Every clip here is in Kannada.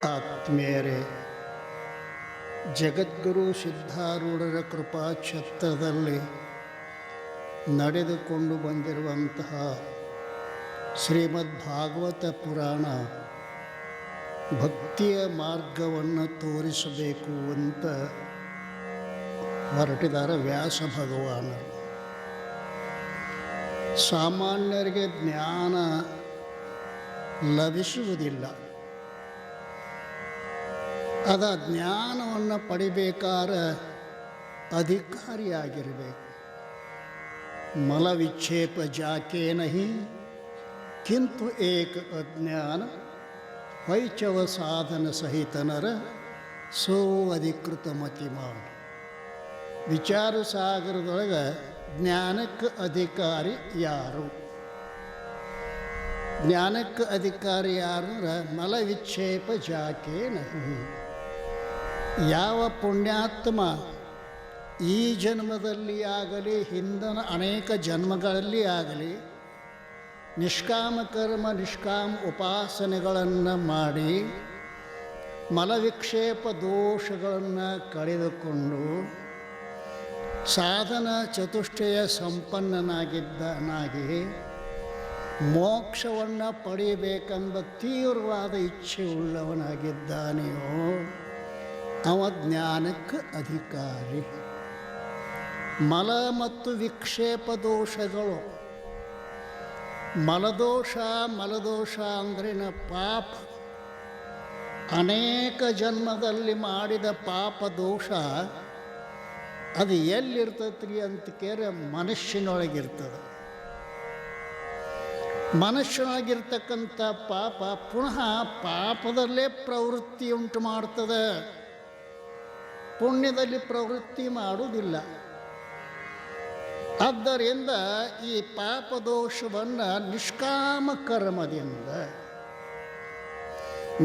ಆತ್ಮೀಯರೇ, ಜಗದ್ಗುರು ಸಿದ್ಧಾರೂಢರ ಕೃಪಾಛತ್ರದಲ್ಲಿ ನಡೆದುಕೊಂಡು ಬಂದಿರುವಂತಹ ಶ್ರೀಮದ್ ಭಾಗವತ ಪುರಾಣ ಭಕ್ತಿಯ ಮಾರ್ಗವನ್ನು ತೋರಿಸಬೇಕು ಅಂತ ಹೊರಟಿದ್ದಾರೆ ವ್ಯಾಸ ಭಗವಾನರು. ಸಾಮಾನ್ಯರಿಗೆ ಜ್ಞಾನ ಲಭಿಸುವುದಿಲ್ಲ. ಅದ ಜ್ಞಾನವನ್ನು ಪಡಿಬೇಕಾದ್ರೆ ಅಧಿಕಾರಿಯಾಗಿರಬೇಕು. ಮಲವಿಕ್ಷೇಪ ಜಾಕೆ ನಹಿ ಕಿಂತು ಏಕ ಅಜ್ಞಾನ ವೈಚವ ಸಾಧನ ಸಹಿತನರ ಸೋ ಅಧಿಕೃತ ಮತಿಮಾನ್. ವಿಚಾರ ಸಾಗರದೊಳಗೆ ಜ್ಞಾನಕ್ಕೆ ಅಧಿಕಾರಿ ಯಾರು? ಜ್ಞಾನಕ್ಕೆ ಅಧಿಕಾರಿ ಯಾರು ಅಂದ್ರೆ ಮಲವಿಕ್ಷೇಪ ಜಾಕೆ ನಹಿ. ಯಾವ ಪುಣ್ಯಾತ್ಮ ಈ ಜನ್ಮದಲ್ಲಿ ಆಗಲಿ ಹಿಂದಿನ ಅನೇಕ ಜನ್ಮಗಳಲ್ಲಿ ಆಗಲಿ ನಿಷ್ಕಾಮ ಕರ್ಮ ನಿಷ್ಕಾಮ ಉಪಾಸನೆಗಳನ್ನು ಮಾಡಿ ಮಲವಿಕ್ಷೇಪ ದೋಷಗಳನ್ನು ಕಳೆದುಕೊಂಡು ಸಾಧನ ಚತುಷ್ಟಯ ಸಂಪನ್ನನಾಗಿ ಮೋಕ್ಷವನ್ನು ಪಡೆಯಬೇಕೆಂಬ ತೀವ್ರವಾದ ಇಚ್ಛೆ ಉಳ್ಳವನಾಗಿದ್ದಾನೆಯೋ ಅವ ಜ್ಞಾನಕ್ಕೆ ಅಧಿಕಾರಿ. ಮಲ ಮತ್ತು ವಿಕ್ಷೇಪ ದೋಷಗಳು, ಮಲದೋಷ ಅಂದ್ರೇನ ಪಾಪ. ಅನೇಕ ಜನ್ಮದಲ್ಲಿ ಮಾಡಿದ ಪಾಪ ದೋಷ ಅದು ಎಲ್ಲಿರ್ತೈತ್ರಿ ಅಂತ ಕೇರೆ ಮನುಷ್ಯನೊಳಗಿರ್ತದೆ. ಮನುಷ್ಯನಾಗಿರ್ತಕ್ಕಂಥ ಪಾಪ ಪುನಃ ಪಾಪದಲ್ಲೇ ಪ್ರವೃತ್ತಿ ಉಂಟು ಮಾಡ್ತದೆ, ಪುಣ್ಯದಲ್ಲಿ ಪ್ರವೃತ್ತಿ ಮಾಡುವುದಿಲ್ಲ. ಆದ್ದರಿಂದ ಈ ಪಾಪದೋಷವನ್ನು ನಿಷ್ಕಾಮ ಕರ್ಮದಿಂದ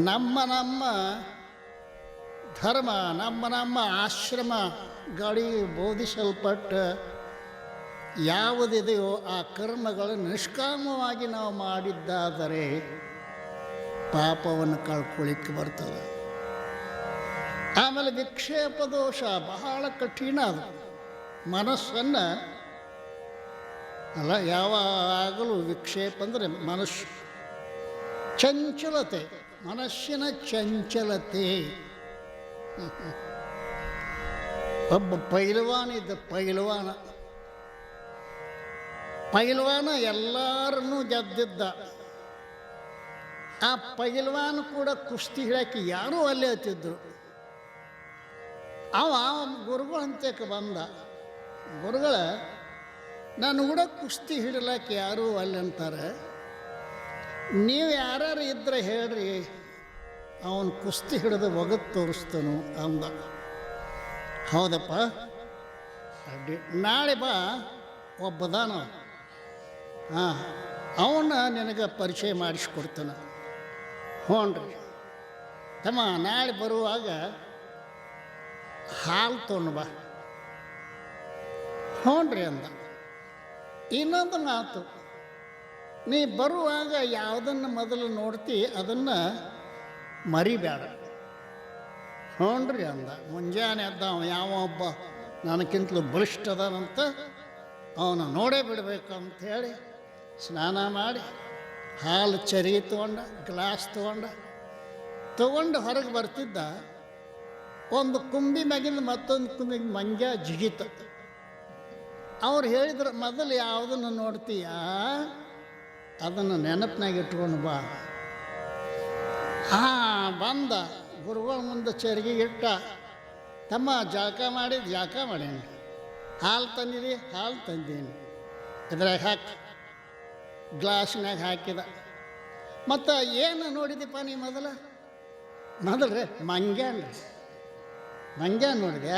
ನಮ್ಮ ಧರ್ಮ ನಮ್ಮ ಆಶ್ರಮಗಳಿಗೆ ಬೋಧಿಸಲ್ಪಟ್ಟ ಯಾವುದಿದೆಯೋ ಆ ಕರ್ಮಗಳನ್ನು ನಿಷ್ಕಾಮವಾಗಿ ನಾವು ಮಾಡಿದ್ದಾದರೆ ಪಾಪವನ್ನು ಕಳ್ಕೊಳ್ಳಿಕ್ಕೆ ಬರ್ತದೆ. ಆಮೇಲೆ ವಿಕ್ಷೇಪ ದೋಷ ಬಹಳ ಕಠಿಣ. ಅದು ಮನಸ್ಸನ್ನು ಅಲ್ಲ, ಯಾವಾಗಲೂ ವಿಕ್ಷೇಪ ಅಂದರೆ ಚಂಚಲತೆ, ಮನಸ್ಸಿನ ಚಂಚಲತೆ. ಒಬ್ಬ ಪೈಲ್ವಾನ ಎಲ್ಲರನ್ನೂ ಗೆದ್ದಿದ್ದ. ಆ ಪೈಲ್ವಾನ ಕೂಡ ಕುಸ್ತಿ ಹಿಡಕ್ಕೆ ಯಾರೂ ಅಲ್ಲೇ ಹತ್ತಿದ್ರು. ಅವ ಗುರುಗಳ ಅಂತ್ಯಕ್ಕೆ ಬಂದ. ಗುರುಗಳ ನಾನು ಕೂಡ ಕುಸ್ತಿ ಹಿಡಲಕ್ಕೆ ಯಾರೂ ಅಲ್ಲಿ ಅಂತಾರೆ, ನೀವು ಯಾರು ಇದ್ರೆ ಹೇಳ್ರಿ, ಅವನು ಕುಸ್ತಿ ಹಿಡಿದು ಒಗದು ತೋರಿಸ್ತಾನು ಅಂದ. ಹೌದಪ್ಪ, ನಾಳೆ ಬಾ, ಒಬ್ಬದಾನ, ಅವನ್ನ ನಿನಗೆ ಪರಿಚಯ ಮಾಡಿಸ್ಕೊಡ್ತಾನೆ. ಹ್ಞೂನ್ರಿ ತಮ್ಮ, ನಾಳೆ ಬರುವಾಗ ಹಾಲು ತೊಗೊಂಡು ಬಾ. ಹ್ಞೂನ್ರಿ ಅಂದ. ಇನ್ನೊಂದು ಮಾತು, ನೀ ಬರುವಾಗ ಯಾವುದನ್ನು ಮೊದಲು ನೋಡ್ತಿ ಅದನ್ನು ಮರಿಬೇಡ. ಹ್ಞೂನ್ರಿ ಅಂದ. ಮುಂಜಾನೆ ಎದ್ದ ಅವ, ಯಾವ ಒಬ್ಬ ನನಗಿಂತಲೂ ಬಲಿಷ್ಠದಾನಂತ ಅವನು ನೋಡೇ ಬಿಡಬೇಕು ಅಂಥೇಳಿ ಸ್ನಾನ ಮಾಡಿ ಹಾಲು ಚರಿ ಗ್ಲಾಸ್ ತೊಗೊಂಡು ಹೊರಗೆ ಬರ್ತಿದ್ದ. ಒಂದು ಕುಂಬಿ ಮ್ಯಾಗಿಂದ ಮತ್ತೊಂದು ಕುಂಬಿಗೆ ಮಂಜ ಜಿಗಿತ. ಅವ್ರು ಹೇಳಿದ್ರು, ಮೊದಲು ಯಾವುದನ್ನು ನೋಡ್ತೀಯ ಅದನ್ನು ನೆನಪಿನಾಗ ಇಟ್ಕೊಂಡು ಬಾ. ಬಂದ ಗುರುಗಳ ಮುಂದೆ ಚರಿಗೆ ಇಟ್ಟ. ತಮ್ಮ, ಜಳಕ ಮಾಡೇನಿ, ಹಾಲು ತಂದಿರಿ, ಹಾಲು ತಂದೀನಿ, ಇದ್ರಾಗ ಹಾಕಿ ಗ್ಲಾಸ್ನಾಗ ಹಾಕಿದ. ಮತ್ತು ಏನು ನೋಡಿದಪ್ಪ ನೀ ಮೊದಲ್ರಿ ಮಂಗ್ಯಾನ ನೋಡಿದೆ,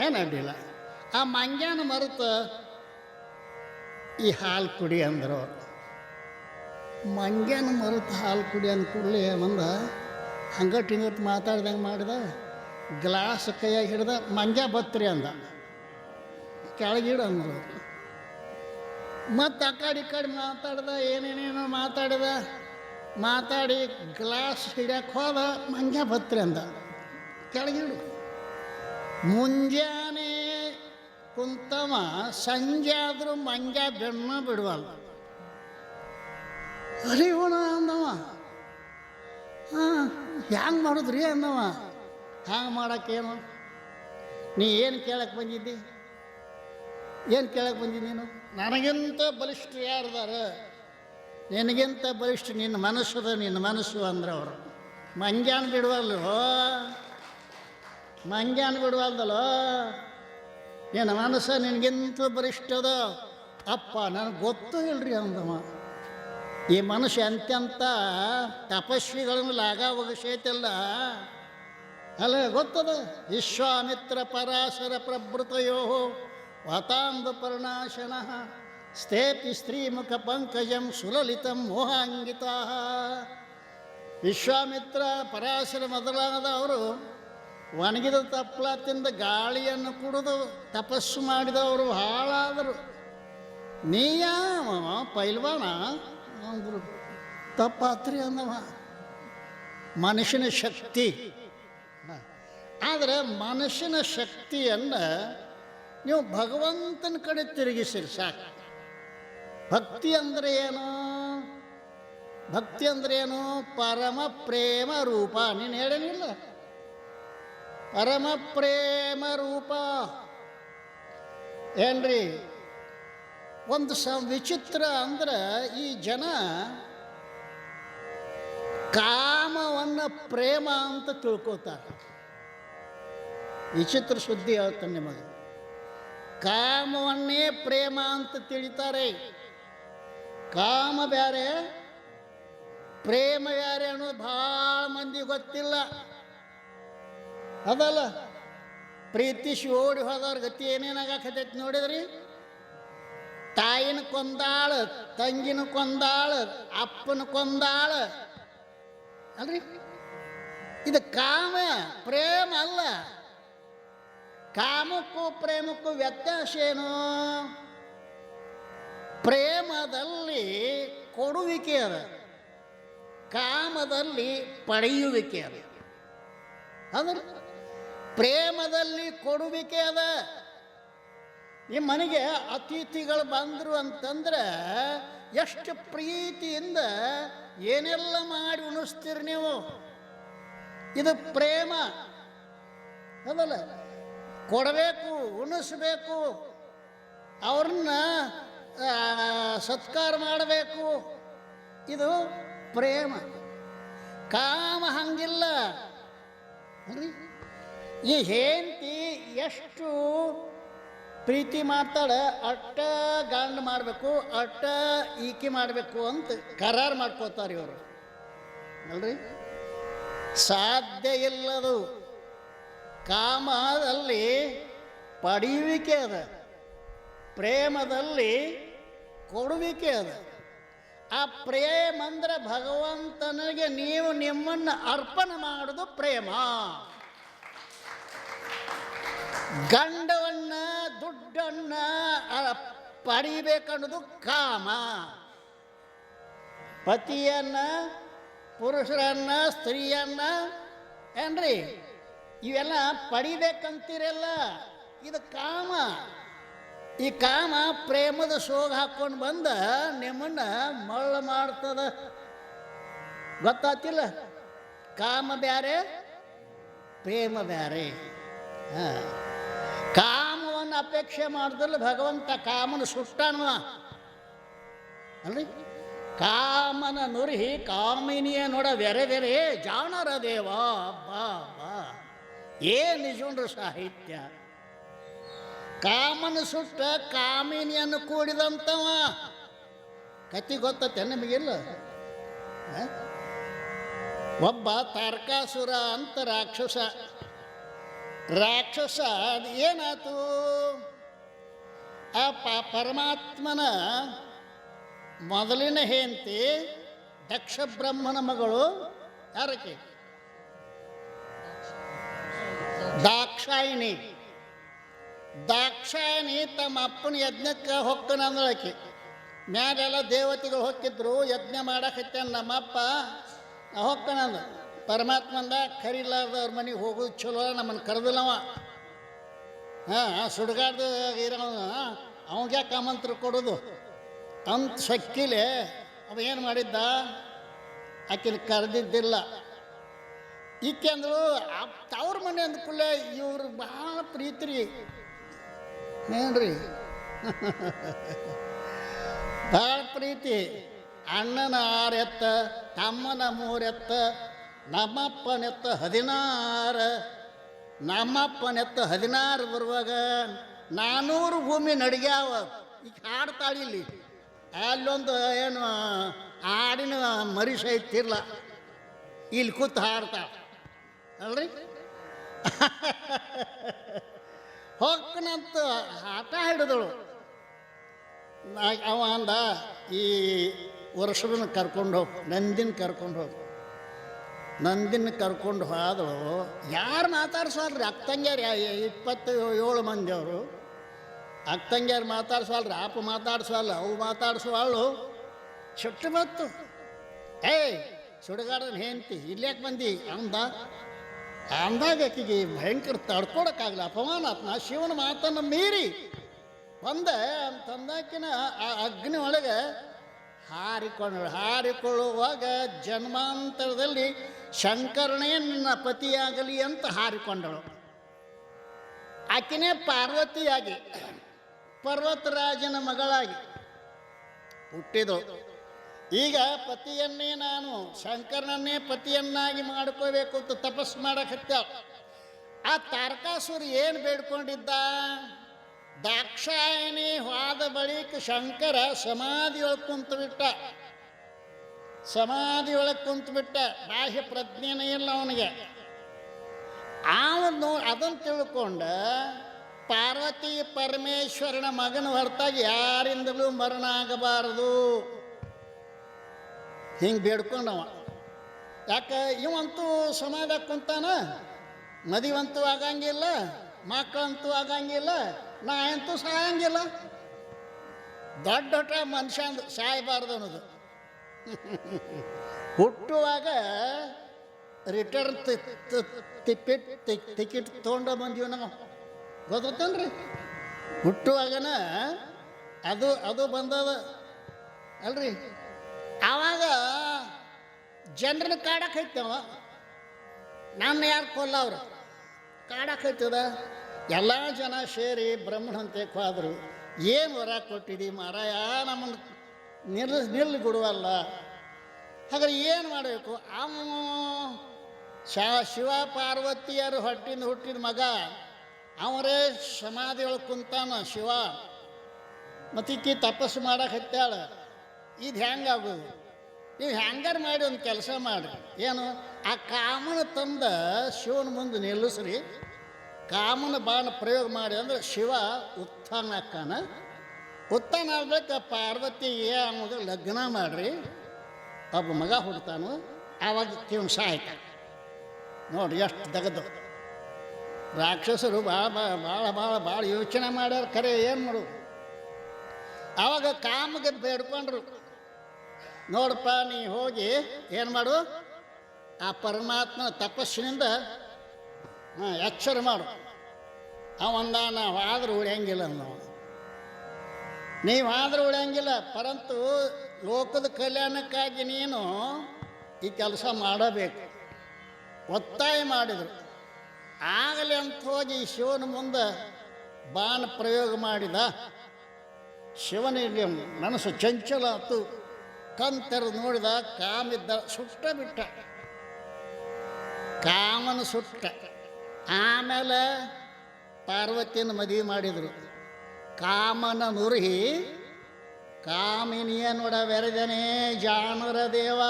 ಏನು ಅಡ್ಡಿಲ್ಲ. ಆ ಮಂಗ್ಯಾನ ಮರೆತು ಈ ಹಾಲು ಕುಡಿ ಅಂದರು. ಮಂಗ್ಯಾನ ಮರೆತು ಹಾಲು ಕುಡಿ ಅಂದ ಕೂಡಲೇ ಮಂದ ಹಂಗಟ್ಟು ಮಾತಾಡ್ದಂಗೆ ಮಾಡಿದ. ಗ್ಲಾಸ್ ಕೈಯಾಗಿ ಹಿಡ್ದ, ಮಂಗ್ಯ ಬತ್ರಿ ಅಂದ. ಕೆಳಗಿಡು ಅಂದರು. ಮತ್ತು ಆ ಕಡೆ ಮಾತಾಡ್ದ, ಏನೇನೇನೋ ಮಾತಾಡಿದ. ಮಾತಾಡಿ ಗ್ಲಾಸ್ ಹಿಡಿಯಕ್ಕೆ ಹೋದ ಮಂಗ್ಯ ಬತ್ರಿ ಅಂದ. ಕೆಳಗಿಡು. ಮುಂಜಾನೆ ಕುಂತವ ಸಂಜೆ ಆದರೂ ಮಂಗ್ಯ ಬೆಣ್ಣ ಬಿಡುವಲ್ಲ. ಅರಿವಣ ಅಂದವ. ಹಾಂ, ಹ್ಯಾಂಗೆ ಮಾಡಿದ್ರಿ ಅಂದವ. ಹ್ಯಾಂಗೆ ಮಾಡೋಕ್ಕೇನು? ನೀ ಏನು ಕೇಳಕ್ಕೆ ಬಂದಿದ್ದಿ? ಏನು ಕೇಳಕ್ಕೆ ಬಂದಿದ್ದಿ ನೀನು? ನನಗಿಂತ ಬಲಿಷ್ಠ ಯಾರ್ದಾರ? ನಿನಗಿಂತ ಬಲಿಷ್ಠ ನಿನ್ನ ಮನಸ್ಸದ, ನಿನ್ನ ಮನಸ್ಸು ಅಂದ್ರೆ ಅವರು. ಮಂಗ್ಯಾನ ಬಿಡುವಲ್ಲೋ, ಮಂಗ್ಯಾನ ಬಿಡುವಲ್ದಲ್ಲೋ. ನಿನ್ನ ಮನಸ್ಸು ನಿನಗಿಂತ ಬಲಿಷ್ಠದ. ಅಪ್ಪ ನನಗೆ ಗೊತ್ತೂ ಇಲ್ರಿ ಅಂದವ. ಈ ಮನುಷ್ಯ ಅಂತ್ಯಂತ ತಪಸ್ವಿಗಳನ್ನು ಲಾಗ ಒಗಸೈತಲ್ಲ ಅಲ್ಲ, ಗೊತ್ತದ. ವಿಶ್ವಾಮಿತ್ರ ಪರಾಶರ ಪ್ರಭೃತಯೋ ವಾತಾಂಬ ಪರ್ಣಾಶನ ಸ್ಥೇಪಿ ಸ್ತ್ರೀಮುಖ ಪಂಕಜಂ ಸುಲಲಿತಂ ಮೋಹಾಂಗಿತಾ. ವಿಶ್ವಾಮಿತ್ರ ಪರಾಶರ ಮೊದಲಾದವರು ಒಣಗಿದ ತಪ್ಪಲ ತಿಂದ ಗಾಳಿಯನ್ನು ಕುಡಿದು ತಪಸ್ಸು ಮಾಡಿದವರು ಹಾಳಾದರು. ನೀಯ ಪೈಲ್ವಾನ ಅಂದರು. ತಪ್ಪಾತ್ರಿ ಅಂದವ. ಮನುಷ್ಯನ ಶಕ್ತಿ. ಆದರೆ ಮನುಷ್ಯನ ಶಕ್ತಿಯನ್ನು ನೀವು ಭಗವಂತನ ಕಡೆ ತಿರುಗಿಸಿರಿ ಸಾಕು. ಭಕ್ತಿ ಅಂದರೆ ಏನು? ಭಕ್ತಿ ಅಂದರೆ ಏನು? ಪರಮ ಪ್ರೇಮ ರೂಪ. ನೀನು ಹೇಳಲಿಲ್ಲ? ಪರಮ ಪ್ರೇಮ ರೂಪ ಏನ್ರಿ? ಒಂದು ವಿಚಿತ್ರ ಅಂದ್ರೆ ಈ ಜನ ಕಾಮವನ್ನು ಪ್ರೇಮ ಅಂತ ತಿಳ್ಕೋತಾರೆ. ವಿಚಿತ್ರ ಸುದ್ದಿ ಹೇಳ್ತಾನೆ ನಿಮಗೆ. ಕಾಮವನ್ನೇ ಪ್ರೇಮ ಅಂತ ತಿಳಿತಾರೆ. ಕಾಮ ಬ್ಯಾರೆ, ಪ್ರೇಮ ಬ್ಯಾರೆ ಅನ್ನೋದು ಭಾಳ ಮಂದಿ ಗೊತ್ತಿಲ್ಲ. ಅದಲ್ಲ, ಪ್ರೀತಿಸಿ ಓಡಿ ಹೋದವ್ರ ಗತಿ ಏನೇನಾಗತ್ತೈತಿ ನೋಡಿದ್ರಿ? ತಾಯಿನ ಕೊಂದಾಳ, ತಂಗಿನ ಕೊಂದಾಳ, ಅಪ್ಪನ ಕೊಂದಾಳ ಅಲ್ರಿ. ಇದು ಕಾಮ, ಪ್ರೇಮ ಅಲ್ಲ. ಕಾಮಕ್ಕೂ ಪ್ರೇಮಕ್ಕೂ ವ್ಯತ್ಯಾಸ ಏನು? ಪ್ರೇಮದಲ್ಲಿ ಕೊಡುವಿಕೆ ಅದ, ಕಾಮದಲ್ಲಿ ಪಡೆಯುವಿಕೆ ಅದ. ಅಂದ್ರೆ ಪ್ರೇಮದಲ್ಲಿ ಕೊಡುವಿಕೆ ಅದ. ನಿಮ್ಮ ಮನೆಗೆ ಅತಿಥಿಗಳು ಬಂದರು ಅಂತಂದ್ರೆ ಎಷ್ಟು ಪ್ರೀತಿಯಿಂದ ಏನೆಲ್ಲ ಮಾಡಿ ಉಣಿಸ್ತೀರಿ ನೀವು. ಇದು ಪ್ರೇಮ ಅದಲ್ಲ. ಕೊಡಬೇಕು, ಉಣಿಸ್ಬೇಕು, ಅವ್ರನ್ನ ಸತ್ಕಾರ ಮಾಡಬೇಕು. ಇದು ಪ್ರೇಮ. ಕಾಮ ಹಂಗಿಲ್ಲ. ಈ ಹೆಂಡತಿ ಎಷ್ಟು ಪ್ರೀತಿ ಮಾಡ್ತಾಳೆ ಅಟ್ಟ ಗಂಡ ಮಾಡಬೇಕು, ಅಟ್ಟ ಈಕೆ ಮಾಡಬೇಕು ಅಂತ ಕರಾರು ಮಾಡ್ಕೋತಾರೆ ಇವರು ಅಲ್ರಿ. ಸಾಧ್ಯ ಇಲ್ಲದು. ಕಾಮದಲ್ಲಿ ಪಡೆಯುವಿಕೆ ಅದ, ಪ್ರೇಮದಲ್ಲಿ ಕೊಡುವಿಕೆ ಅದ. ಆ ಪ್ರೇಮ ಅಂದ್ರೆ ಭಗವಂತನಿಗೆ ನೀವು ನಿಮ್ಮನ್ನು ಅರ್ಪಣೆ ಮಾಡೋದು ಪ್ರೇಮ. ಗಂಡವನ್ನ ದುಡ್ಡನ್ನ ಪಡಿಬೇಕನ್ನೋದು ಕಾಮ. ಪತಿಯನ್ನ, ಪುರುಷರನ್ನ, ಸ್ತ್ರೀಯನ್ನ ಏನ್ರಿ ಇವೆಲ್ಲ ಪಡಿಬೇಕಂತೀರಲ್ಲ, ಇದು ಕಾಮ. ಈ ಕಾಮ ಪ್ರೇಮದ ಸೋಗ ಹಾಕ್ಕೊಂಡು ಬಂದ ನಿಮ್ಮನ್ನ ಮಳ್ಳ ಮಾಡ್ತದ. ಗೊತ್ತಾತಿಲ್ಲ? ಕಾಮ ಬ್ಯಾರೆ, ಪ್ರೇಮ ಬ್ಯಾರೆ. ಕಾಮವನ್ನು ಅಪೇಕ್ಷೆ ಮಾಡಿದ್ರಲ್ಲ ಭಗವಂತ ಕಾಮನ ಸುಟ್ಟಾನುವ ಅಲ್ರಿ. ಕಾಮನ ನುರಿಹಿ ಕಾಮಿನಿಯ ನೋಡ ಬೆರೆ ಬೆರೆ ಜಾಣರ ದೇವ. ಬಾ ಬಾ, ಏನು ನಿಜುಂಡ್ರ ಸಾಹಿತ್ಯ. ಕಾಮನ ಸುಟ್ಟ ಕಾಮಿನಿಯನ್ನು ಕೂಡಿದಂತವ ಕತಿ ಗೊತ್ತತೆ ನಿಮಗಿಲ್ಲ? ಒಬ್ಬ ತಾರಕಾಸುರ ಅಂತ ರಾಕ್ಷಸ. ರಾಕ್ಷಸ ಅದು ಏನಾಯ್ತು? ಆ ಪರಮಾತ್ಮನ ಮೊದಲಿನ ಹೆಂಡತಿ ದಕ್ಷ ಬ್ರಹ್ಮನ ಮಗಳು ಯಾರಕ್ಕೆ? ದಾಕ್ಷಾಯಿಣಿ. ದಾಕ್ಷಾಯಿಣಿ ತಮ್ಮ ಅಪ್ಪನ ಯಜ್ಞಕ್ಕೆ ಹೊಕ್ಕನಂದಳಕ್ಕೆ. ಮ್ಯಾಲೆಲ್ಲ ದೇವತೆಗಳು ಹೊಕ್ಕಿದ್ರು, ಯಜ್ಞ ಮಾಡಕತ್ತೇನ ನಮ್ಮಪ್ಪ ಹೊಕ್ಕಣಂದ. ಪರಮಾತ್ಮಂದ ಕರಿಲಾರ್ದವ್ರ ಮನೆಗೆ ಹೋಗೋದು ಚಲೋ, ನಮ್ಮನ್ನು ಕರೆದಿಲ್ಲವ. ಸುಡುಗಾಡ್ದು ಇರೋ ಅವಂಗೆ ಯಾಕೆ ಆಮಂತ್ರ ಕೊಡೋದು ಅಂತ ಸಕ್ಕಿಲೆ ಅವ ಏನು ಮಾಡಿದ್ದ, ಆಕಿನ ಕರೆದಿದ್ದಿಲ್ಲ. ಈಕೆ ಅಂದರು ತವ್ರ ಮನೆ ಅಂದ ಕೂಡಲೇ ಇವ್ರು ಭಾಳ ಪ್ರೀತಿ ರೀ ಏನ್ರಿ ಭಾಳ ಪ್ರೀತಿ. ಅಣ್ಣನ 6 ಎತ್ತ, ತಮ್ಮನ 3 ಎತ್ತ, ನಮ್ಮಪ್ಪನೆತ್ತ 16, ನಮ್ಮಪ್ಪನೆತ್ತ 16 ಬರುವಾಗ 400 ಭೂಮಿ ನಡಿಗ್ಯಾವ. ಈಗ ಹಾಡ್ತಾಳಿಲ್ಲಿ, ಅಲ್ಲೊಂದು ಏನು ಹಾಡಿನ ಮರಿಷ ಇತ್ತಿರಲ್ಲ, ಇಲ್ಲಿ ಕೂತು ಹಾಡ್ತಾಳ ಅಲ್ರಿ. ಹೊಕ್ಕನಂತ ಆಟ ಹಿಡಿದಳು. ಅವ ಅಂದ, ಈ ವರ್ಷದನ್ನ ಕರ್ಕೊಂಡು ಹೋಗಿ, ನಂದಿನ ಕರ್ಕೊಂಡು ಹೋಗಿ. ನಂದಿನ ಕರ್ಕೊಂಡು ಹೋದಳು. ಯಾರು ಮಾತಾಡ್ಸಲ್ರಿ, ಅಕ್ಕಂಗ್ಯಾರು 27 ಮಂದಿ ಅವರು. ಅಕ್ಕಂಗ್ಯಾರು ಮಾತಾಡ್ಸಲ್ರಿ, ಆಪ ಮಾತಾಡ್ಸಲ್ಲ, ಅವು ಮಾತಾಡ್ಸುವಳು. ಸಿಟ್ಟು ಬತ್ತು, ಏಯ್ ಸುಡುಗಾಡನ ಹೆಂಡ್ತಿ ಇಲ್ಯಾಕೆ ಬಂದಿ ಅಂದಾಗ ಆಕಿಗೆ ಭಯಂಕರ ತಡ್ಕೊಳಕ್ಕಾಗಲ್ಲ, ಅಪಮಾನ ಆತ್ನ. ಶಿವನ ಮಾತನ್ನು ಮೀರಿ ಬಂದೆ ಅಂತಂದಾಕಿನ ಆ ಅಗ್ನಿ ಒಳಗೆ ಹಾರಿಕೊಳ್ಳುವಾಗ ಜನ್ಮಾಂತರದಲ್ಲಿ ಶಂಕರನೇ ನಿನ್ನ ಪತಿಯಾಗಲಿ ಅಂತ ಹಾರಿಕೊಂಡಳು. ಆಕಿನೇ ಪಾರ್ವತಿಯಾಗಿ ಪರ್ವತರಾಜನ ಮಗಳಾಗಿ ಹುಟ್ಟಿದಳು. ಈಗ ಪತಿಯನ್ನೇ ನಾನು ಶಂಕರನನ್ನೇ ಪತಿಯನ್ನಾಗಿ ಮಾಡ್ಕೋಬೇಕು ಅಂತ ತಪಸ್ಸು ಮಾಡಕತ್ತ. ಆ ತಾರಕಾಸುರ ಏನು ಬೇಡ್ಕೊಂಡಿದ್ದ, ದಾಕ್ಷಾಯಣಿ ಹೋದ ಬಳಿಕ ಶಂಕರ ಸಮಾಧಿಯೊಳಗೆ ಕುಂತು ಬಿಟ್ಟ. ಬಾಹ್ಯ ಪ್ರಜ್ಞೆನೇ ಇಲ್ಲ ಅವನಿಗೆ. ಅವನು ಅದನ್ನು ತಿಳ್ಕೊಂಡ ಪಾರ್ವತಿ ಪರಮೇಶ್ವರನ ಮಗನ ಹೊರತಾಗಿ ಯಾರಿಂದಲೂ ಮರಣ ಆಗಬಾರದು ಹಿಂಗೆ ಬೇಡ್ಕೊಂಡವ. ಯಾಕೆ ಇವಂತೂ ಸಮಾಧ ಕುಂತಾನ, ಮದುವಂತೂ ಆಗಂಗಿಲ್ಲ, ಮಕ್ಕಳಂತೂ ಆಗಂಗಿಲ್ಲ, ನಾ ಅಂತೂ ಸಾಯಂಗಿಲ್ಲ. ದೊಡ್ಡ ಮನುಷ್ಯ ಅಂದು ಸಾಯಬಾರ್ದು ಅನ್ನೋದು. ಹುಟ್ಟುವಾಗ ರಿಟರ್ನ್ ಟಿಕೆಟ್ ತೊಗೊಂಡು ಬಂದೀವಿ ನಾವು, ಗೊತ್ತೇನ್ರಿ. ಹುಟ್ಟುವಾಗನ ಅದು ಬಂದದ ಅಲ್ರಿ. ಆವಾಗ ಜನರನ್ನ ಕಾಡಕ್ಕೈತವ, ನನ್ನ ಯಾರು ಕೊಲ್ಲವ್ರು ಕಾಡಕ್ಕೈತದ. ಎಲ್ಲ ಜನ ಸೇರಿ ಬ್ರಹ್ಮಣಂತೆ ಹೋದ್ರು. ಏನು ವರ ಕೊಟ್ಟಿದ್ದೀ ಮಾರಾಯ, ನಮ್ಮನ್ನು ನಿಲ್ಲುಗುಡುವಲ್ಲ. ಹಾಗಾದ್ರೆ ಏನು ಮಾಡಬೇಕು? ಶಿವ ಪಾರ್ವತಿಯರು ಹುಟ್ಟಿದ ಮಗ ಅವರೇ ಸಮಾಧಿಯೊಳಗೆ ಕುಂತಾನ ಶಿವ. ಮತ್ತಿಕ್ಕಿ ತಪಸ್ಸು ಮಾಡಕ್ಕೆ ಹತ್ತಾಳ. ಇದು ಹೆಂಗಾಗೋದು? ನೀವು ಹೆಂಗಾರು ಮಾಡಿ ಒಂದು ಕೆಲಸ ಮಾಡಿರಿ. ಏನು, ಆ ಕಾಮನ ತಂದ ಶಿವನ ಮುಂದೆ ನಿಲ್ಲಿಸ್ರಿ. ಕಾಮನ ಬಾಣ ಪ್ರಯೋಗ ಮಾಡಿ ಅಂದ್ರೆ ಶಿವ ಉತ್ಥಾನ ಆಕ್ಕಾನ. ಉತ್ಥಾನ ಆಗ್ಬೇಕು. ಪಾರ್ವತಿಗೆ ಅವಾಗ ಲಗ್ನ ಮಾಡಿರಿ, ಒಬ್ಬ ಮಗ ಹುಡ್ತಾನು. ಆವಾಗ ಇವನು ಸಾಯ್ತ. ನೋಡಿ ಎಷ್ಟು ದಗದು. ರಾಕ್ಷಸರು ಭಾಳ ಯೋಚನೆ ಮಾಡ್ಯಾರ. ಖರೆ ಏನು ಮಾಡು? ಆವಾಗ ಕಾಮಗೆ ಬೇಡ್ಕೊಂಡ್ರು, ನೋಡಪ್ಪ ನೀ ಹೋಗಿ ಏನು ಮಾಡು, ಆ ಪರಮಾತ್ಮನ ತಪಸ್ಸಿನಿಂದ ಎಚ್ಚರ ಮಾಡು. ಅವಂದ ನಾವು ಆದರೂ ಉಳಿಯಂಗಿಲ್ಲ, ನೀವಾದರೂ ಉಳಿಯಂಗಿಲ್ಲ. ಪರಂತು ಲೋಕದ ಕಲ್ಯಾಣಕ್ಕಾಗಿ ನೀನು ಈ ಕೆಲಸ ಮಾಡಬೇಕು ಒತ್ತಾಯ ಮಾಡಿದರು. ಆಗಲಿ ಅಂತ ಹೋಗಿ ಶಿವನ ಮುಂದೆ ಬಾಣ ಪ್ರಯೋಗ ಮಾಡಿದ. ಶಿವನಿಗೆ ಮನಸ್ಸು ಚಂಚಲ ಆತು. ಕಣ್ತೆರೆದು ನೋಡಿದ, ಕಾಮಿದ್ದ, ಸುಟ್ಟ ಬಿಟ್ಟ. ಕಾಮನ ಸುಟ್ಟ. ಆಮೇಲೆ ಪಾರ್ವತಿಯನ್ನು ಮದುವೆ ಮಾಡಿದರು. ಕಾಮನ ನುರುಹಿ ಕಾಮಿನಿಯ ನೋಡವೆರದನೇ ಜಾಣರ ದೇವ.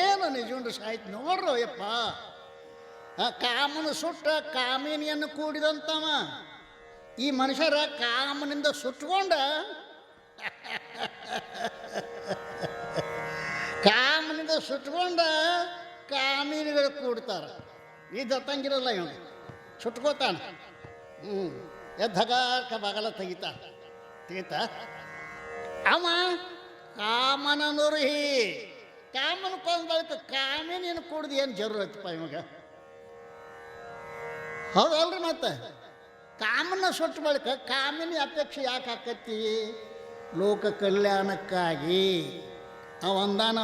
ಏನು ನಿಜುಂಡು ಸಾಯ್ತು ನೋಡ್ರು ಯಪ್ಪ. ಕಾಮನ ಸುಟ್ಟ ಕಾಮಿನಿಯನ್ನು ಕೂಡಿದಂತವ. ಈ ಮನುಷ್ಯರ ಕಾಮನಿಂದ ಸುಟ್ಕೊಂಡ ಕಾಮಿನಿಗಳು ಕೂಡ್ತಾರ. ಇದತ್ತಂಗಿರಲ್ಲ, ಇವನು ಸುಟ್ಕೋತಾನ. ಎದ್ದಗಾಕ ಬಾಗಲ ತೆಗಿತಾ ಅವ ಕಾಮನನುರ್ಹಿ, ಕಾಮನ ಕೊಂದ ಬಳಿಕ ಕಾಮಿನೇನು ಕುಡ್ದು ಏನು ಜರೂರತ್ತಪ್ಪ ಇವಾಗ? ಹೌದಲ್ರಿ? ಮತ್ತೆ ಕಾಮನ ಸುಟ್ಟ ಬಳಿಕ ಕಾಮಿನಿ ಅಪೇಕ್ಷೆ ಯಾಕೆ ಆಕತ್ತಿ? ಲೋಕ ಕಲ್ಯಾಣಕ್ಕಾಗಿ ಅವಂದಾನ.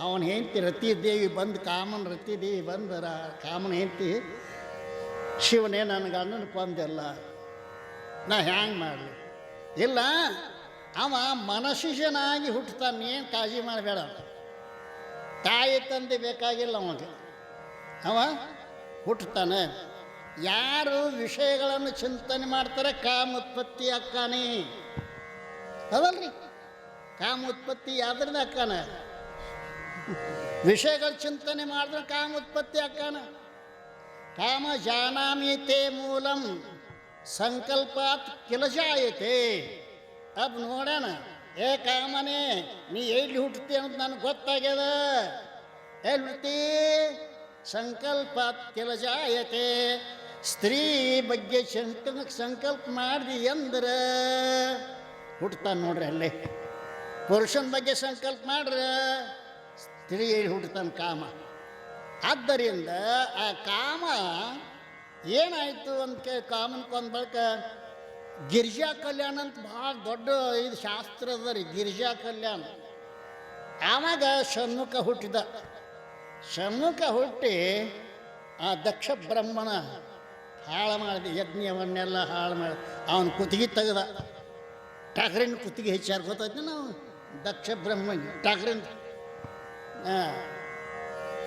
ಅವನ ಹೆಂಡತಿ ರತಿದೇವಿ ಬಂದು, ಕಾಮನ ರತಿದೇವಿ ಬಂದರ ಕಾಮನ ಹೆಂಡತಿ, ಶಿವನೇ ನನ್ನ ಗಂಡನ ಕೊಂದಿಲ್ಲ, ನಾ ಹ್ಯಾಂಗೆ ಮಾಡಲಿ? ಇಲ್ಲ, ಅವ ಮನಶಿಷ್ಯನಾಗಿ ಹುಟ್ಟುತ್ತಾನೆ, ಏನು ಕಾಳಜಿ ಮಾಡಬೇಡ. ತಾಯಿ ತಂದೆ ಬೇಕಾಗಿಲ್ಲ ಅವಾಗ, ಅವ ಹುಟ್ಟುತ್ತಾನೆ. ಯಾರು ವಿಷಯಗಳನ್ನು ಚಿಂತನೆ ಮಾಡ್ತಾರೆ ಕಾಮ ಉತ್ಪತ್ತಿ ಅಕ್ಕಾನೆ. ಹೌದಲ್ರಿ? ಕಾಮ ಉತ್ಪತ್ತಿ ಯಾವ್ದ್ರಿಂದ ಅಕ್ಕಾನ? ವಿಷಯಗಳ ಚಿಂತನೆ ಮಾಡಿದ್ರೆ ಕಾಮ ಉತ್ಪತ್ತಿ ಅಕ್ಕಾನ. ಕಾಮ ಜಾನಾಮಿ ಮೂಲಂ ಸಂಕಲ್ಪಾತ್ ಕಿಲಜಾಯತೆ. अब ನೋಡೋಣ, ಏ ಕಾಮನೇ, ನೀ ಎಲ್ಲಿ ಹುಟ್ಟುತ್ತಿ ಅಂತ ನನಗೆ ಗೊತ್ತಾಗ್ಯದ. ಎಲ್ಲಿ ಹುಟ್ಟಿ? ಸಂಕಲ್ಪಾತ್ ಕಿಲಜಾಯತೆ. ಸ್ತ್ರೀ ಬಗ್ಗೆ ಸಂಕಲ್ಪ ಮಾಡಿದಿ ಅಂದ್ರೆ ಹುಟ್ಟುತ್ತಾನೆ ನೋಡ್ರಿ ಅಲ್ಲೇ. ಪುರುಷನ ಬಗ್ಗೆ ಸಂಕಲ್ಪ ಮಾಡ್ರೆ ಸ್ತ್ರೀ ಹುಟ್ಟುತ್ತಾನೆ ಕಾಮ. ಆದ್ದರಿಂದ ಆ ಕಾಮ ಏನಾಯಿತು ಅಂತ ಕಾಮನ್ ಕೊಂದ ಬಳಿಕ ಗಿರಿಜಾ ಕಲ್ಯಾಣ ಅಂತ ಭಾಳ ದೊಡ್ಡ ಇದು ಶಾಸ್ತ್ರ ಅದ ರೀ, ಗಿರಿಜಾ ಕಲ್ಯಾಣ. ಆವಾಗ ಷಣ್ಮುಖ ಹುಟ್ಟಿದ. ಷಣ್ಮುಖ ಹುಟ್ಟಿ ಆ ದಕ್ಷ ಬ್ರಹ್ಮನ ಹಾಳು ಮಾಡಿದ, ಯಜ್ಞವನ್ನೆಲ್ಲ ಹಾಳು ಮಾಡಿ ಅವನ ಕುತ್ತಿಗೆ ತೆಗೆದ. ಟಗರಿನ ಕುತ್ತಿಗೆ ಹೆಚ್ಚಾರ ಗೊತ್ತೈತಿ ನಾವು, ದಕ್ಷ ಬ್ರಹ್ಮನ್ ಟಗರಿನ.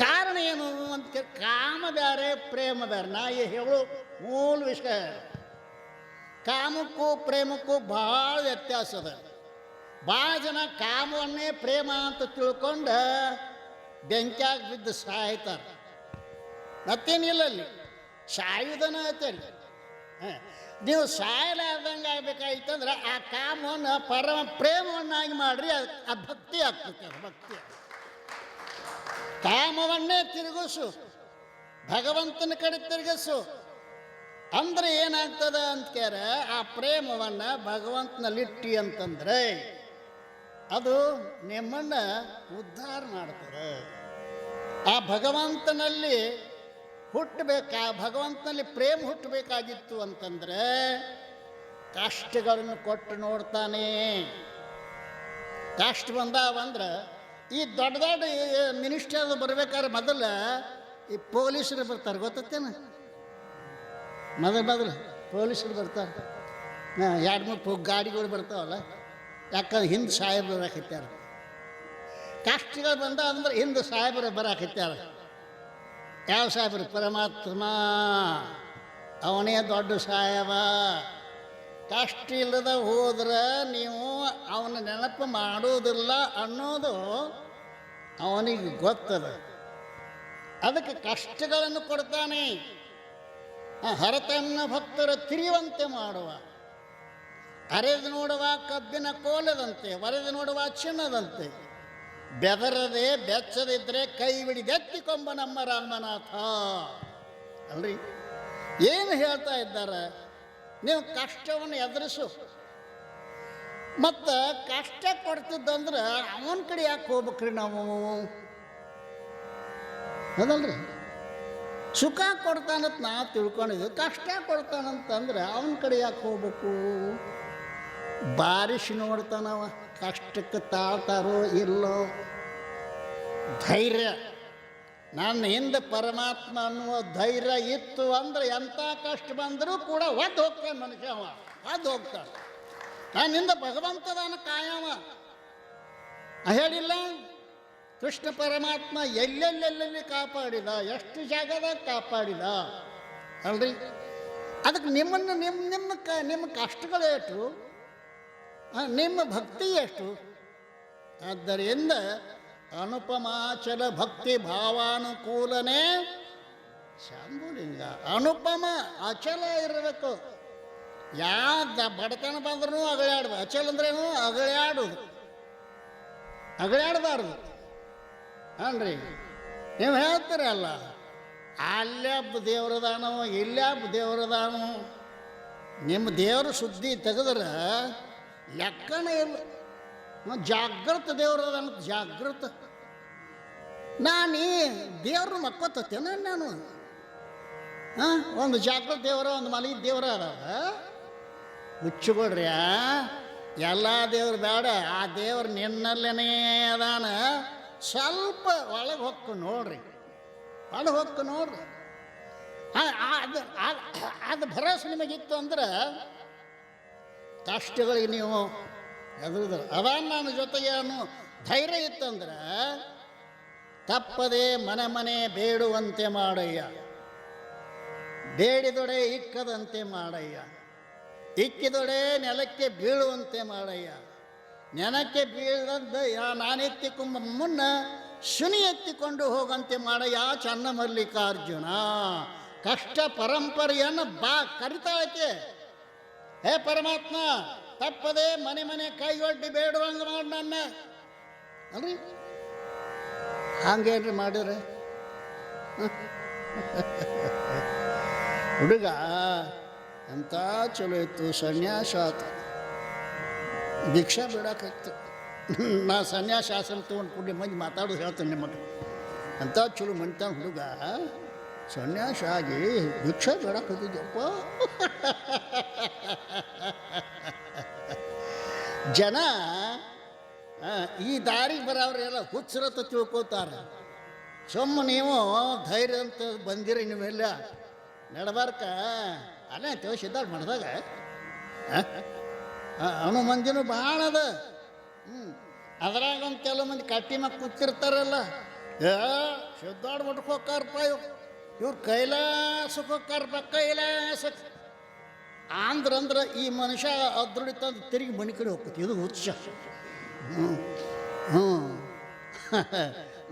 ಕಾರಣ ಏನು ಅಂತ, ಕಾಮ ಬೇರೆ ಪ್ರೇಮ ಬೇರೆ. ನಾ ಹೇಳೋ ಮೂಲ ವಿಷಯ, ಕಾಮಕ್ಕೂ ಪ್ರೇಮಕ್ಕೂ ಭಾಳ ವ್ಯತ್ಯಾಸ ಅದ. ಭಾಳ ಜನ ಕಾಮವನ್ನೇ ಪ್ರೇಮ ಅಂತ ತಿಳ್ಕೊಂಡು ಬೆಂಕಿಯಾಗಿ ಬಿದ್ದು ಸಾಯ್ತಾರೆ. ಮತ್ತೇನಿಲ್ಲ ಅಲ್ಲಿ, ಸಾಯುವುದನ ಐತಲ್ಲಿ. ನೀವು ಸಾಯಲಾರ್ದಂಗೆ ಆಗ್ಬೇಕಾಯ್ತಂದ್ರೆ ಆ ಕಾಮವನ್ನು ಪರಮ ಪ್ರೇಮವನ್ನಾಗಿ ಮಾಡ್ರಿ, ಆ ಭಕ್ತಿ ಆಗ್ತದೆ. ಭಕ್ತಿ ಕಾಮವನ್ನೇ ತಿರುಗಿಸು, ಭಗವಂತನ ಕಡೆ ತಿರುಗಿಸು. ಅಂದ್ರೆ ಏನಾಗ್ತದ ಅಂತ ಕೇರ, ಆ ಪ್ರೇಮವನ್ನು ಭಗವಂತನಲ್ಲಿಟ್ಟಿ ಅಂತಂದ್ರೆ ಅದು ನಿಮ್ಮನ್ನು ಉದ್ಧಾರ ಮಾಡ್ತಾರೆ. ಆ ಭಗವಂತನಲ್ಲಿ ಹುಟ್ಟಬೇಕಾ, ಭಗವಂತನಲ್ಲಿ ಪ್ರೇಮ ಹುಟ್ಟಬೇಕಾಗಿತ್ತು ಅಂತಂದ್ರೆ ಕಷ್ಟಗಳನ್ನು ಕೊಟ್ಟು ನೋಡ್ತಾನೆ. ಕಷ್ಟ ಬಂದಾವಂದ್ರೆ ಈ ದೊಡ್ಡ ದೊಡ್ಡ ಮಿನಿಸ್ಟರ್ ಬರ್ಬೇಕಾದ್ರೆ ಮೊದಲು ಈ ಪೊಲೀಸರು ಬರ್ತಾರೆ, ಗೊತ್ತೇನ? ಮೊದಲು ಪೊಲೀಸರು ಬರ್ತಾರೆ, 2-3 ಗಾಡಿಗಳು ಬರ್ತಾವಲ್ಲ, ಯಾಕಂದ್ರೆ ಹಿಂದೆ ಸಾಹೇಬರು ಬರಾಕತ್ಯಾರ. ಕಷ್ಟಗಳು ಬಂದ ಅಂದ್ರೆ ಹಿಂದೆ ಸಾಹೇಬರು ಬರಾಕತ್ಯಾರ. ಯಾವ ಸಾಹೇಬರು? ಪರಮಾತ್ಮ, ಅವನೇ ದೊಡ್ಡ ಸಾಹೇಬ. ಕಷ್ಟ ಇಲ್ಲದ ಹೋದ್ರೆ ನೀವು ಅವನ ನೆನಪು ಮಾಡೋದಿಲ್ಲ ಅನ್ನೋದು ಅವನಿಗೆ ಗೊತ್ತದ. ಅದಕ್ಕೆ ಕಷ್ಟಗಳನ್ನು ಕೊಡ್ತಾನೆ. ಹರತನ್ನ ಭಕ್ತರ ತಿರಿಯುವಂತೆ ಮಾಡುವ, ಅರೆದು ನೋಡುವ ಕಬ್ಬಿನ ಕೋಲದಂತೆ, ಒರೆದು ನೋಡುವ ಚಿನ್ನದಂತೆ, ಬೆದರದೆ ಬೆಚ್ಚದಿದ್ರೆ ಕೈ ಬಿಡಿದೆತ್ತಿಕೊಂಬ ನಮ್ಮ ರಾಮನಾಥ. ಅಲ್ರಿ, ಏನು ಹೇಳ್ತಾ ಇದ್ದಾರೆ? ನೀವು ಕಷ್ಟವನ್ನು ಎದುರಿಸು. ಮತ್ತು ಕಷ್ಟ ಕೊಡ್ತಿದ್ದಂದ್ರೆ ಅವನ ಕಡೆ ಯಾಕೆ ಹೋಗ್ಬೇಕ್ರಿ ನಾವು? ಅದಲ್ರಿ, ಸುಖ ಕೊಡ್ತಾನಂತ ನಾವು ತಿಳ್ಕೊಂಡಿದ್ವಿ, ಕಷ್ಟ ಕೊಡ್ತಾನಂತಂದ್ರೆ ಅವನ ಕಡೆ ಯಾಕೆ ಹೋಗ್ಬೇಕು? ಬಾರಿಸಿ ನೋಡ್ತಾನವ, ಕಷ್ಟಕ್ಕೆ ತಾಳ್ತಾರೋ ಇಲ್ಲೋ. ಧೈರ್ಯ, ನನ್ನ ಹಿಂದೆ ಪರಮಾತ್ಮ ಅನ್ನುವ ಧೈರ್ಯ ಇತ್ತು ಅಂದ್ರೆ ಎಂಥ ಕಷ್ಟ ಬಂದರೂ ಕೂಡ ಒದ್ದು ಹೋಗ್ತಾನೆ ಮನುಷ್ಯ. ಅವ ಒದ್ದು ಹೋಗ್ತಾನೆ. ನನ್ನಿಂದ ಭಗವಂತದಾನ ಕಾಯವ ಹೇಳಿಲ್ಲ. ಕೃಷ್ಣ ಪರಮಾತ್ಮ ಎಲ್ಲೆಲ್ಲೆಲ್ಲಿ ಕಾಪಾಡಿದ, ಎಷ್ಟು ಜಾಗದಾಗ ಕಾಪಾಡಿದ ಅಲ್ರಿ. ಅದಕ್ಕೆ ನಿಮ್ಮ ಕಷ್ಟಗಳು ಎಷ್ಟು, ನಿಮ್ಮ ಭಕ್ತಿ ಎಷ್ಟು. ಆದ್ದರಿಂದ ಅನುಪಮಾಚಲ ಭಕ್ತಿ ಭಾವಾನುಕೂಲನೇ ಶಾಂಭುಲಿಂಗ. ಅನುಪಮ, ಅಚಲ ಇರಬೇಕು. ಯಾವ ಬಡತನ ಬಂದ್ರೂ ಅಗಳಾಡ್ದು. ಅಚಲ ಅಂದ್ರೇನು? ಅಗಳಾಡೋದು, ಅಗಳಾಡಬಾರ್ದು ಅನ್ರಿ. ನೀವು ಹೇಳ್ತೀರಲ್ಲ, ಅಲ್ಲೆಬ್ಬ ದೇವ್ರದಾನೋ ಇಲ್ಲೆಬ್ಬ ದೇವ್ರದಾನೋ. ನಿಮ್ಮ ದೇವ್ರ ಸುದ್ದಿ ತೆಗೆದ್ರೆ ಲೆಕ್ಕನೇ ಇಲ್ಲ. ಜಾಗೃತ ದೇವ್ರು ಅದನ್ನ ಜಾಗೃತ. ನಾನು ದೇವ್ರನ್ನ ಮಕ್ಕೋತೇನೆ ನಾನು. ಒಂದು ಜಾಗೃತ ದೇವರ, ಒಂದು ಮಲಗಿದ ದೇವರ ಅದಾವ. ಹುಚ್ಚುಕೊಡ್ರಿ, ಎಲ್ಲ ದೇವ್ರು ಬೇಡ, ಆ ದೇವ್ರು ನಿನ್ನಲ್ಲೇ ಅದಾನ. ಸ್ವಲ್ಪ ಒಳಗೆ ಹೊಕ್ಕು ನೋಡ್ರಿ, ಒಳಗೆ ಹೊಕ್ಕು ನೋಡ್ರಿ. ಅದು ಭರವಸೆ ನಿಮಗಿತ್ತು ಅಂದ್ರೆ ಕಷ್ಟಗಳಿಗೆ ನೀವು ಎದುರಿದ್ರು. ಅದಾನ ನನ್ನ ಜೊತೆಗೆ ಅನ್ನೋ ಧೈರ್ಯ ಇತ್ತಂದ್ರೆ ತಪ್ಪದೆ ಮನೆ ಮನೆ ಬೇಡುವಂತೆ ಮಾಡಯ್ಯ, ಬೇಡಿದೊಡೆ ಇಕ್ಕದಂತೆ ಮಾಡಯ್ಯ, ಇಕ್ಕಿದೊಡೆ ನೆಲಕ್ಕೆ ಬೀಳುವಂತೆ ಮಾಡಯ್ಯ, ನೆನಕ್ಕೆ ಬೀಳದ ನಾನೆತ್ತಿಕೊಂಬ ಮುನ್ನ ಶುನಿ ಎತ್ತಿಕೊಂಡು ಹೋಗಂತೆ ಮಾಡಯ್ಯ ಚನ್ನ ಮಲ್ಲಿಕಾರ್ಜುನ. ಕಷ್ಟ ಪರಂಪರೆಯನ್ನು ಕರಿತಾಳಕ್ಕೆ. ಹೇ ಪರಮಾತ್ಮ, ತಪ್ಪದೆ ಮನೆ ಮನೆ ಕೈಗೊಡ್ಡಿ ಬೇಡುವಂಗ ಮಾಡಿ ನನ್ನ ಅಲ್ರಿ. ಹಂಗೇನ್ರಿ ಮಾಡಿದ್ರೆ ಹುಡುಗ ಅಂತ ಚಲೋ ಇತ್ತು, ಸನ್ಯಾಸ ಆತು, ಭಿಕ್ಷಾ ಬಿಡಾಕಿತ್ತು. ನಾ ಸನ್ಯಾಸ ಆಸನ ತೊಗೊಂಡು ಕುಡಿ ಮಂದಿ ಮಾತಾಡೋದು ಹೇಳ್ತೇನೆ ನಿಮಗೆ. ಅಂತ ಚಲೋ ಮನಿತಾನ ಹುಡುಗ ಸನ್ಯಾಸ ಆಗಿ ಭಿಕ್ಷಾ ಬಿಡಾಕತ್ತಿದ್ದಪ್ಪ. ಜನ ಈ ದಾರಿಗೆ ಬರೋರೆಲ್ಲ ಹುಚ್ಚರತ್ತ ತಿಳ್ಕೋತಾರೆ. ಸುಮ್ಮ ನೀವು ಧೈರ್ಯ ಅಂತ ಬಂದಿರಿ, ನೀವೆಲ್ಲ ನಡಬಾರ್ಕ ಅಲ್ಲೇ ಸಿದ್ಧಾರ್ಥ ಮಾಡಿದಾಗ ಅವನು ಮಂದಿನೂ ಭಾಳ ಅದ. ಅದ್ರಾಗ ಒಂದು ಕೆಲವು ಮಂದಿ ಕಟ್ಟಿ ಮಕ್ಕ ಕೂತಿರ್ತಾರಲ್ಲ, ಸಿದ್ಧಾರ್ಥ ಮಠಕ್ಕೆ ಹೋಗ್ತಾರಪ್ಪ, ಇವ್ರು ಕೈಲಾಸಕ್ಕೆ ಹೋಗ್ತಾರಪ್ಪ, ಕೈಲಾಸಕ್ಕೆ ಅಂದ್ರಂದ್ರೆ ಈ ಮನುಷ್ಯ ಅದ್ರಡಿತಂದು ತಿರುಗಿ ಮನೆ ಕಡೆ ಹೋಗ್ತೈತಿ. ಇದು ಹುಚ್ಚ.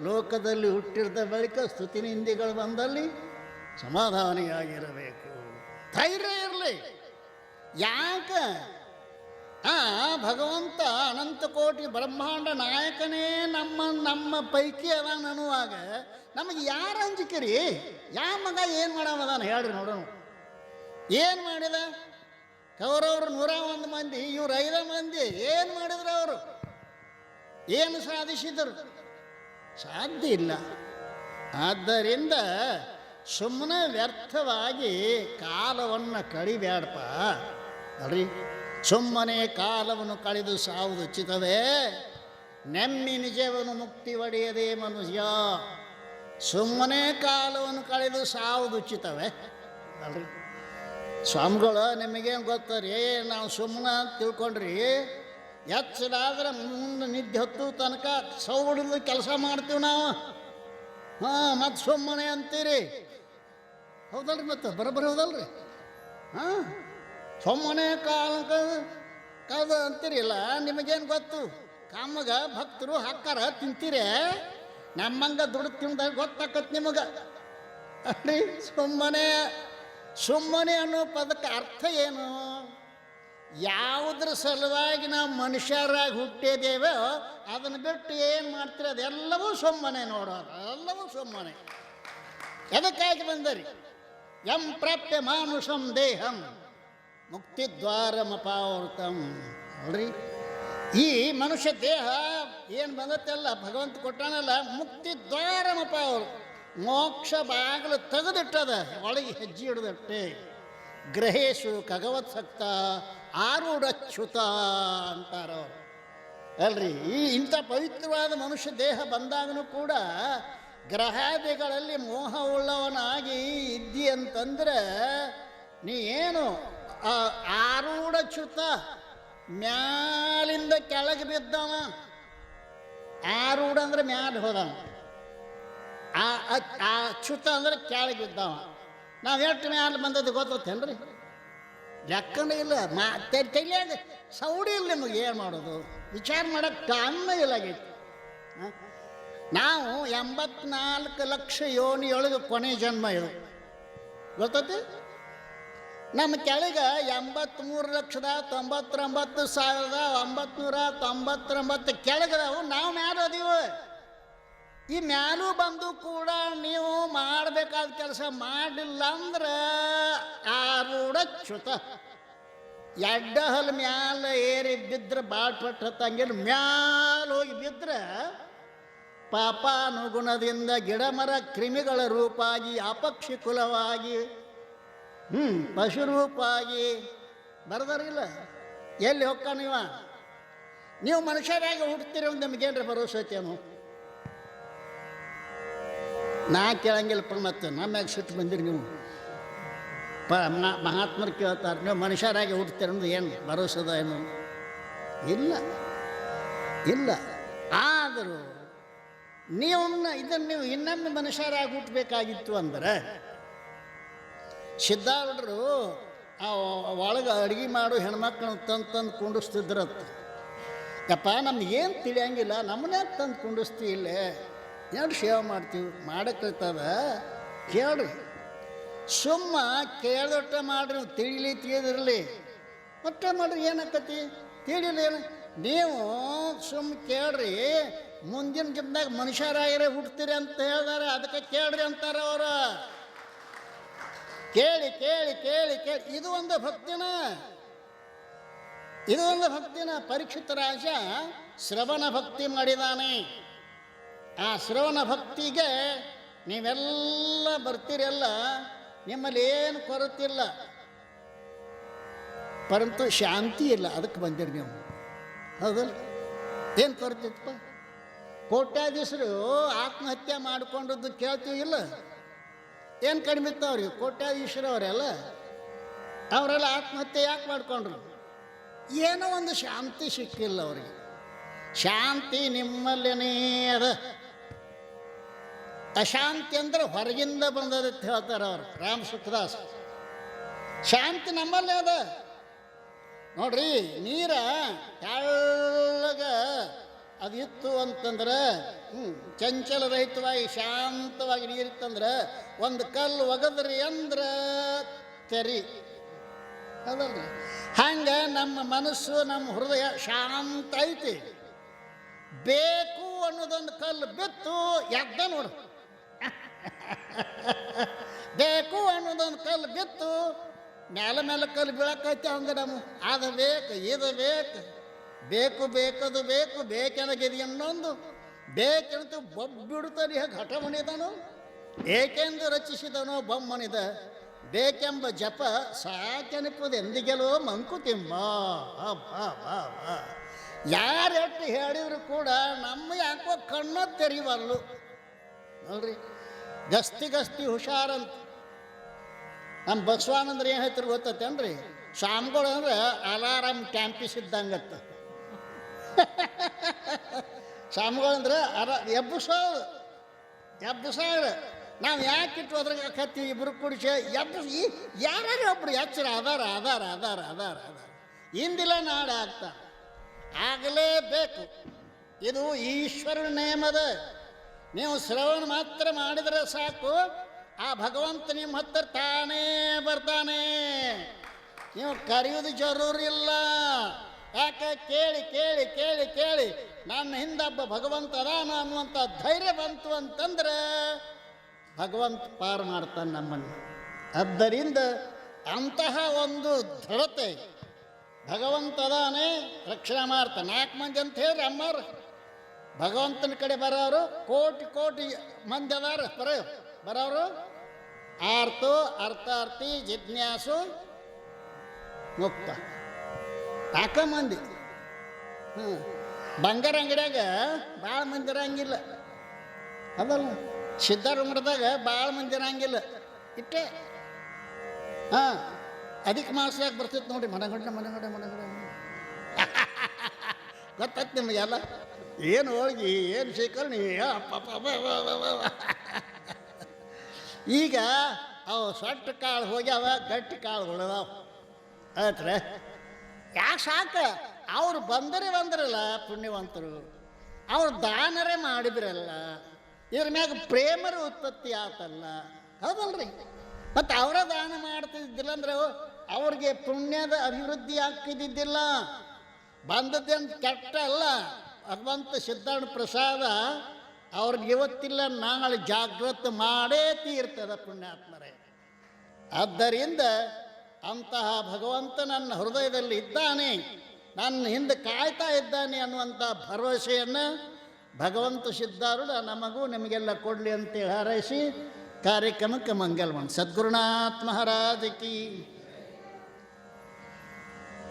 ಲೋಕದಲ್ಲಿ ಹುಟ್ಟಿರ್ದ ಬಳಿಕ ಸ್ತುತಿ ನಿಂದಿಗಳು ಬಂದಲ್ಲಿ ಸಮಾಧಾನಿಯಾಗಿರಬೇಕು, ಧೈರ್ಯ ಇರಲಿ. ಯಾಕೆ ಭಗವಂತ ಅನಂತ ಕೋಟಿ ಬ್ರಹ್ಮಾಂಡ ನಾಯಕನೇ ನಮ್ಮ ಪೈಕಿ ಅದಾನ ಅನ್ನುವಾಗ ನಮಗೆ ಯಾರು ಅಂಜಿಕೆರಿ? ಯಾವ ಮಗ ಏನು ಮಾಡವದಾನ ಹೇಳ್ರಿ ನೋಡೋಣ. ಏನು ಮಾಡಿದ? ಕೌರವರು 101 ಮಂದಿ, ಇವ್ರು 5 ಮಂದಿ. ಏನು ಮಾಡಿದ್ರು ಅವರು? ಏನು ಸಾಧಿಸಿದರು? ಸಾಧ್ಯ ಇಲ್ಲ. ಆದ್ದರಿಂದ ಸುಮ್ಮನೆ ವ್ಯರ್ಥವಾಗಿ ಕಾಲವನ್ನು ಕಳಿಬೇಡಪ್ಪ ಅಲ್ರಿ. ಸುಮ್ಮನೆ ಕಾಲವನ್ನು ಕಳೆದು ಸಾವುದು ಉಚಿತವೇ, ನೆಮ್ಮಿ ನಿಜವನ್ನು ಮುಕ್ತಿ ಒಡೆಯದೇ ಮನುಷ್ಯ. ಸುಮ್ಮನೆ ಕಾಲವನ್ನು ಕಳೆದು ಸಾವುದು ಉಚಿತವೇ ಅಲ್ರಿ. ಸ್ವಾಮಿಗಳು ನಿಮಗೇನು ಗೊತ್ತರಿ, ನಾವು ಸುಮ್ಮನೆ ತಿಳ್ಕೊಂಡ್ರಿ ಎಚ್ಚರಾದ್ರೆ ಮುಂದೆ ನಿದ್ದೆ ಹೊತ್ತು ತನಕ ಸೌಡಿದು ಕೆಲಸ ಮಾಡ್ತೀವಿ ನಾವು. ಮತ್ತು ಸುಮ್ಮನೆ ಅಂತೀರಿ, ಹೌದಲ್ರಿ? ಮತ್ತು ಬರೋಬ್ಬರಿ ಹೌದಲ್ರಿ? ಸುಮ್ಮನೆ ಕಳೆದು ಅಂತೀರಿಲ್ಲ. ನಿಮಗೇನು ಗೊತ್ತು? ಕಾಮಗ ಭಕ್ತರು ಹಾಕಾರ ತಿಂತೀರೇ, ನಮ್ಮಂಗೆ ದುಡ್ಡು ತಿಂದಾಗ ಗೊತ್ತಾಕತ್ ನಿಮಗೆ ಅಲ್ರಿ. ಸುಮ್ಮನೆ ಅನ್ನೋ ಪದಕ್ಕೆ ಅರ್ಥ ಏನು? ಯಾವುದ್ರ ಸಲುವಾಗಿ ನಾವು ಮನುಷ್ಯರಾಗಿ ಹುಟ್ಟಿದ್ದೇವೋ ಅದನ್ನು ಬಿಟ್ಟು ಏನು ಮಾಡ್ತೀರಿ ಅದೆಲ್ಲವೂ ಸುಮ್ಮನೆ ನೋಡೋದು, ಎಲ್ಲವೂ ಸುಮ್ಮನೆ. ಎದಕ್ಕಾಗಿ ಬಂದರಿ? ಯಂ ಪ್ರಾಪ್ಯ ಮಾನುಷಂ ದೇಹಂ ಮುಕ್ತಿದ್ವಾರಮಪಾವೃತಂ ಅಲ್ರಿ. ಈ ಮನುಷ್ಯ ದೇಹ ಏನು ಬಂದತ್ತಲ್ಲ, ಭಗವಂತ ಕೊಟ್ಟಾನಲ್ಲ, ಮುಕ್ತಿದ್ವಾರಮಪಾವೃತ, ಮೋಕ್ಷ ಬಾಗಿಲು ತೆಗೆದಿಟ್ಟದ, ಒಳಗೆ ಹೆಜ್ಜೆ ಹಿಡಿದಟ್ಟೆ. ಗ್ರಹೇಶು ಖಗವತ್ಸಕ್ತ ಆರೂಢಚ್ಯುತ ಅಂತಾರವ್ರು ಅಲ್ರಿ. ಇಂಥ ಪವಿತ್ರವಾದ ಮನುಷ್ಯ ದೇಹ ಬಂದಾಗನೂ ಕೂಡ ಗ್ರಹಾದಿಗಳಲ್ಲಿ ಮೋಹವುಳ್ಳವನಾಗಿ ಇದ್ದಿ ಅಂತಂದ್ರೆ ನೀ ಏನು ಆರೂಢಚ್ಯುತ, ಮ್ಯಾಲಿಂದ ಕೆಳಗೆ ಬಿದ್ದವ. ಆರೂಢ ಅಂದ್ರೆ ಮ್ಯಾಲ ಹೋದವ, ಅಚ್ಯುತ ಅಂದ್ರೆ ಕೆಳಗೆ ಬಿದ್ದವ. ನಾವು ಎಷ್ಟು ಮ್ಯಾಲೆ ಬಂದದ್ದು ಗೊತ್ತೇನ್ರಿ? ಲೆಕ್ಕನೇ ಇಲ್ಲ. ತಲೆಯಾಗ ಸೌಡಿ ಇಲ್ಲ. ನಿಮಗೆ ಏನು ಮಾಡೋದು? ವಿಚಾರ ಮಾಡೋಕ್ಕೆ ಅನ್ನ ಇಲ್ಲಾಗೈತಿ. ನಾವು 84 ಲಕ್ಷ ಯೋನಿಯೊಳಗೆ ಕೊನೆ ಜನ್ಮ ಇದು ಗೊತ್ತೈತಿ. ನಮ್ಮ ಕೆಳಗೆ 83,99,999 ಕೆಳಗದಾವು. ನಾವು ಮ್ಯಾಲ ಅದೀವು. ಈ ಮ್ಯಾಲೂ ಬಂದು ಕೂಡ ನೀವು ಮಾಡಬೇಕಾದ ಕೆಲಸ ಮಾಡಲಿಲ್ಲ ಅಂದ್ರೆ ಆರೂಢಚ್ಯುತ ಎಡ್ಡ ಹಲ್ ಮ್ಯಾಲ ಏರಿ ಬಿದ್ರೆ ಬಾಳ್ಪಟ್ಟು ಹತ್ತಂಗಿಲ್ಲ, ಮ್ಯಾಲ ಹೋಗಿ ಬಿದ್ರೆ ಪಾಪಾನುಗುಣದಿಂದ ಗಿಡ ಮರ ಕ್ರಿಮಿಗಳ ರೂಪಾಗಿ ಅಪಕ್ಷಿ ಕುಲವಾಗಿ ಪಶುರೂಪಾಗಿ ಬರದಾರಿಲ್ಲ. ಎಲ್ಲಿ ಹೋಗ್ತಾನ ನೀವು ಮನುಷ್ಯರಾಗಿ ಹುಡ್ತೀರ ನಿಮಗೇನ್ರಿ ಭರೋಸೆ ಐತೇನು? ನಾ ಕೇಳಂಗಿಲ್ಲಪ್ಪ, ಮತ್ತು ನಮ್ಯಾಗ ಸಿಟ್ಟು ಬಂದಿರಿ ನೀವು. ಮಹಾತ್ಮರು ಕೇಳ್ತಾರೆ, ನೀವು ಮನುಷ್ಯರಾಗಿ ಹುಡ್ತೀರ ಅಂದ್ರೆ ಏನು ಭರೋಸದ ಏನು? ಇಲ್ಲ ಇಲ್ಲ. ಆದರೂ ನೀವು ಇನ್ನೊಮ್ಮೆ ಮನುಷ್ಯರಾಗಿ ಹುಟ್ಟಬೇಕಾಗಿತ್ತು ಅಂದ್ರೆ ಸಿದ್ಧಾರೂಢರು ಒಳಗೆ ಅಡುಗೆ ಮಾಡು ಹೆಣ್ಮಕ್ಳನ್ನ ತಂದು ಕುಂಡಿಸ್ತಿದ್ರತ್ತ. ಯಪ್ಪ ನಮ್ಗೇನು ತಿಳಿಯಂಗಿಲ್ಲ, ನಮ್ಮನ್ನೇ ತಂದು ಕುಂಡಿಸ್ತಿ ಇಲ್ಲೇ ಏನು ಸೇವೆ ಮಾಡ್ತೀವಿ ಮಾಡಕ್ಕೈತದ ಕೇಳ್ರಿ. ಸುಮ್ಮ ಕೇಳ್ದೊಟ್ಟೆ ಮಾಡ್ರಿ, ತಿಳಿದಿರಲಿ ಒಟ್ಟೆ ಮಾಡ್ರಿ, ಏನಾಕತಿ ತಿಳಿಲೇನು? ನೀವು ಸುಮ್ಮ ಕೇಳ್ರಿ, ಮುಂದಿನ ಜನ್ಮದಾಗ ಮನುಷ್ಯರಾಗಿರೇ ಹುಡ್ತೀರಿ ಅಂತ ಹೇಳ್ದಾರೆ, ಅದಕ್ಕೆ ಕೇಳ್ರಿ ಅಂತಾರೆ ಅವರು. ಕೇಳಿ ಕೇಳಿ ಕೇಳಿ ಕೇಳಿ, ಇದು ಒಂದು ಭಕ್ತಿನ, ಇದು ಒಂದು ಭಕ್ತಿನ. ಪರೀಕ್ಷಿತ ರಾಜ ಶ್ರವಣ ಭಕ್ತಿ ಮಾಡಿದಾನೆ. ಆ ಶ್ರವಣ ಭಕ್ತಿಗೆ ನೀವೆಲ್ಲ ಬರ್ತೀರಲ್ಲ, ನಿಮ್ಮಲ್ಲಿ ಏನು ಕೊರತಿಲ್ಲ, ಪರಂತು ಶಾಂತಿ ಇಲ್ಲ, ಅದಕ್ಕೆ ಬಂದಿರಿ ನೀವು. ಹೌದಲ್ಲ? ಏನು ಕೊರತಿತ್ತಪ್ಪ? ಕೋಟ್ಯಾಧೀಶರು ಆತ್ಮಹತ್ಯೆ ಮಾಡಿಕೊಂಡದ್ದು ಕೇಳ್ತೀವಿ ಇಲ್ಲ? ಏನು ಕಡಿಮೆ ಇತ್ತು ಅವ್ರಿಗೆ? ಕೋಟ್ಯಾಧೀಶರು ಅವರೆಲ್ಲ ಆತ್ಮಹತ್ಯೆ ಯಾಕೆ ಮಾಡಿಕೊಂಡ್ರು? ಏನೋ ಒಂದು ಶಾಂತಿ ಸಿಕ್ಕಿಲ್ಲ ಅವರಿಗೆ. ಶಾಂತಿ ನಿಮ್ಮಲ್ಲೇ ಅದ. ಅಶಾಂತಿ ಅಂದ್ರೆ ಹೊರಗಿಂದ ಬಂದದಂತ ಹೇಳ್ತಾರೆ ಅವರು, ರಾಮ ಸುಖದಾಸ್. ಶಾಂತಿ ನಮ್ಮಲ್ಲೇ ಅದ ನೋಡ್ರಿ. ನೀರ ತೆಳ್ಳಗ ಅದು ಇತ್ತು ಅಂತಂದ್ರೆ, ಚಂಚಲ ರಹಿತವಾಗಿ ಶಾಂತವಾಗಿ ನೀರಿತ್ತಂದ್ರೆ, ಒಂದು ಕಲ್ಲು ಒಗದ್ರಿ ಅಂದ್ರೆ ತೆರಿ ಅದಲ್ರಿ. ಹಂಗೆ ನಮ್ಮ ಮನಸ್ಸು, ನಮ್ಮ ಹೃದಯ ಶಾಂತ ಐತಿ. ಬೇಕು ಅನ್ನೋದೊಂದು ಕಲ್ಲು ಬಿತ್ತು ಎದ್ದ ನೋಡು. ಬೇಕು ಅನ್ನೋದೊಂದು ಕಲ್ಲು ಬಿತ್ತು ಮೇಲೆ ಕಲ್ಲು ಬೀಳಕ್ಕೈತೆ ಅಂದ್ರೆ ನಮ್ಮ ಅದು ಬೇಕು, ಇದು ಬೇಕು, ಬೇಕು ಬೇಕದು ಬೇಕು, ಬೇಕೆನಗಿದೆ ಇನ್ನೊಂದು ಬೇಕೆಂದು ಬೊಬ್ಬಿಡುತ್ತಾನೆ. ಘಟ ಮಣಿದನು ಏಕೆಂದು ರಚಿಸಿದನೋ ಬೊಮ್ಮನಿದ, ಬೇಕೆಂಬ ಜಪ ಸಾಕೆನಿಪುದು ಎಂದಿಗೆಲೋ ಮಂಕುತಿಮ್ಮ. ಯಾರೆಟ್ಟು ಹೇಳಿದ್ರು ಕೂಡ ನಮ್ಮ ಯಾಕೋ ಕಣ್ಣ ತೆರಿವಲ್ಲು ನೋಡ್ರಿ. ಗಸ್ತಿ ಹುಷಾರಂತ. ನಮ್ಮ ಬಸವಾನಂದ್ರೆ ಏನು ಹೇಳ್ತಾರೆ ಗೊತ್ತೇನ್ರಿ? ಸ್ವಾಮಿಗಳು ಅಂದ್ರೆ ಅಲಾರಾಮ್ ಟ್ಯಾಂಪಿಸಿದ್ದಂಗತ್ತ. ಸ್ವಾಮಿಗಳಂದ್ರೆ ಎಬ್ಬಸೋದು. ನಾವು ಯಾಕೆ ಇಟ್ಟು ಅದ್ರಾಗ ಕತ್ತೀವಿ ಇಬ್ಬರು ಕುಡಿಸಿ ಯಾರು ಒಬ್ರು ಎಚ್ಚರ ಅದಾರ ಇಂದಿಲ್ಲ ನಾಳೆ ಆಗ್ತಾ ಆಗಲೇಬೇಕು. ಇದು ಈಶ್ವರನ ನೇಮದ. ನೀವು ಶ್ರವಣ ಮಾತ್ರ ಮಾಡಿದರೆ ಸಾಕು, ಆ ಭಗವಂತ ನಿಮ್ಮ ಹತ್ತಿರ ತಾನೇ ಬರ್ತಾನೆ. ನೀವು ಕರೆಯೋದು ಜರೂರಿಲ್ಲ. ಯಾಕೆ? ಕೇಳಿ ಕೇಳಿ ಕೇಳಿ ಕೇಳಿ ನನ್ನ ಹಿಂದೊಬ್ಬ ಭಗವಂತ ಅದಾನ ಅನ್ನುವಂಥ ಧೈರ್ಯ ಬಂತು ಅಂತಂದ್ರೆ ಭಗವಂತ ಪಾರು ಮಾಡ್ತಾನೆ ನಮ್ಮನ್ನು. ಆದ್ದರಿಂದ ಅಂತಹ ಒಂದು ದೃಢತೆ, ಭಗವಂತ ಅದಾನೆ ರಕ್ಷಣೆ ಮಾಡ್ತಾನೆ. 4 ಮಂದಿ ಅಂತ ಹೇಳ್ರಿ ಅಮ್ಮಾರು. ಭಗವಂತನ ಕಡೆ ಬರೋರು ಕೋಟಿ ಮಂದಿ ಅದಾರ ಬರೋರು. ಆರ್ತು, ಅರ್ಥಾರ್ಥಿ, ಜಿಜ್ಞಾಸು, ಮುಕ್ತ. 4 ಮಂದಿ. ಬಂಗಾರ ಅಂಗಡಿಯಾಗ ಭಾಳ ಮಂದಿ ಇರಂಗಿಲ್ಲ ಅದಲ್ಲ. ಸಿದ್ಧಾರೂಢದಾಗ ಭಾಳ ಮಂದಿ ಇರಂಗಿಲ್ಲ. ಇಟ್ಟೆ ಅಧಿಕ ಮಾಸದಾಗ ಬರ್ತಿತ್ತು ನೋಡಿ. ಮನಗಂಡ ಗೊತ್ತಾಯ್ತು ನಿಮಗೆಲ್ಲ. ಏನು ಹೋಗಿ ಏನು ಶೇಖರಣೆ. ಈಗ ಅವು ಸೊಟ್ಟ ಕಾಳು ಹೋಗ್ಯಾವ, ಗಟ್ಟಿ ಕಾಳು ಉಳಿದಾವ. ಆಯ್ತ್ರೆ ಯಾಕೆ ಸಾಕು? ಅವ್ರು ಬಂದ್ರಲ್ಲ ಪುಣ್ಯವಂತರು, ಅವ್ರು ದಾನರೇ ಮಾಡಿದ್ರಲ್ಲ, ಇದ್ರ ಮ್ಯಾಗ ಪ್ರೇಮರ ಉತ್ಪತ್ತಿ ಆತಲ್ಲ. ಹೌದಲ್ರಿ? ಮತ್ತು ಅವರ ದಾನ ಮಾಡ್ತಿದ್ದಿಲ್ಲ ಅಂದ್ರೆ ಅವ್ರಿಗೆ ಪುಣ್ಯದ ಅಭಿವೃದ್ಧಿ ಆಗ್ತಿದ್ದಿದ್ದಿಲ್ಲ. ಬಂದದ್ದೇನು ಕೆಟ್ಟ ಅಲ್ಲ. ಭಗವಂತ ಸಿದ್ಧಾರೂಢ ಪ್ರಸಾದ ಅವ್ರಿಗೆ ಇವತ್ತಿಲ್ಲ ನಾಳೆ ಜಾಗೃತ ಮಾಡೇ ತೀರ್ತದ ಪುಣ್ಯಾತ್ಮರೇ. ಆದ್ದರಿಂದ ಅಂತಹ ಭಗವಂತ ನನ್ನ ಹೃದಯದಲ್ಲಿ ಇದ್ದಾನೆ, ನನ್ನ ಹಿಂದೆ ಕಾಯ್ತಾ ಇದ್ದಾನೆ ಅನ್ನುವಂಥ ಭರವಸೆಯನ್ನು ಭಗವಂತ ಸಿದ್ಧಾರೂಢ ನಮಗೂ ನಿಮಗೆಲ್ಲ ಕೊಡಲಿ ಅಂತೇಳಿ ಹಾರೈಸಿ ಕಾರ್ಯಕ್ರಮಕ್ಕೆ ಮಂಗಲವನ್ನು. ಸದ್ಗುರುನಾಥ ಮಹಾರಾಜ್ ಕಿ